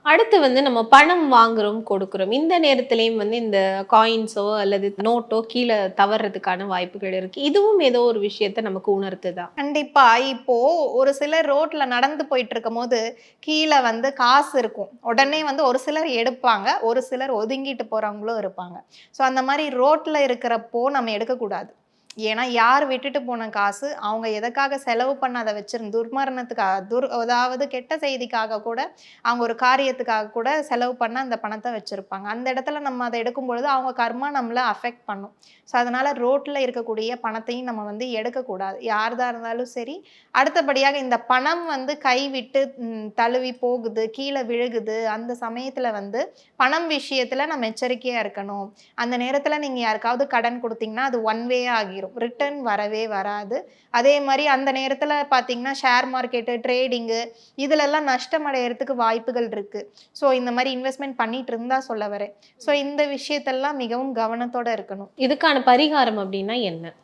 அடுத்து வந்து நம்ம பணம் வாங்குறோம், கொடுக்குறோம். இந்த நேரத்திலயும் வந்து இந்த காயின்ஸோ அல்லது நோட்டோ கீழ தவறதுக்கான வாய்ப்புகள் இருக்கு. இதுவும் ஏதோ ஒரு விஷயத்த நமக்கு உணர்த்துதா? கண்டிப்பா. இப்போ ஒரு சிலர் ரோட்ல நடந்து போயிட்டுருக்கும்போது, கீழ வந்து காசு இருக்கும். உடனே வந்து ஒரு சிலர் எடுப்பாங்க. ஒரு சிலர் ஒதுங்கிட்டு போறவங்களும் இருப்பாங்க. ஸோ அந்த மாரி ரோட்ல இருக்கிறப்போ நம்ம எடுக்கக்கூடாது. ஏன்னா, யார் விட்டுட்டு போன காசு, அவங்க எதுக்காக செலவு பண்ண அத துர்மரணத்துக்காக அதாவது கெட்ட செய்திக்காக கூட, அவங்க ஒரு காரியத்துக்காக கூட செலவு பண்ண அந்த பணத்த வச்சிருப்பாங்க. அந்த இடத்துல நம்ம அத எடுக்கும்பொழுது, அவங்க கர்மா நம்மள அஃபெக்ட் பண்ணும். ஸோ, அதனால ரோட்ல இருக்கக்கூடிய பணத்தையும் நம்ம வந்து எடுக்கக்கூடாது. யார்தா இருந்தாலும் சரி. அடுத்தபடியாக இந்த பணம் வந்து கைவிட்டு தழுவி போகுது, கீழ விழுகுது. அந்த சமயத்துல வந்து பணம் விஷயத்துல நம்ம எச்சரிக்கையா இருக்கணும். அந்த நேரத்துல நீங்க யாருக்காவது கடன் குடுத்தீங்கன்னா, அது ஒன் வே ஆகிரும். ரிட்டர்ன் வரவே வராது. அதே மாரி அந்த நேரத்துல பார்த்தீங்கன்னா, ஷேர் மார்க்கெட்டு, ட்ரேடிங்கு இதுலலாம் நஷ்டம் அடையறதுக்கு வாய்ப்புகள் இருக்கு. ஸோ, இந்த மாரி இன்வெஸ்ட்மென்ட் பண்ணிட்டு இருந்தா சொல்ல வரேன். ஸோ, இந்த விஷயத்தெல்லாம் மிகவும் கவனத்தோட இருக்கணும். இதுக்கான பரிகாரம் அப்டின்னா என்ன?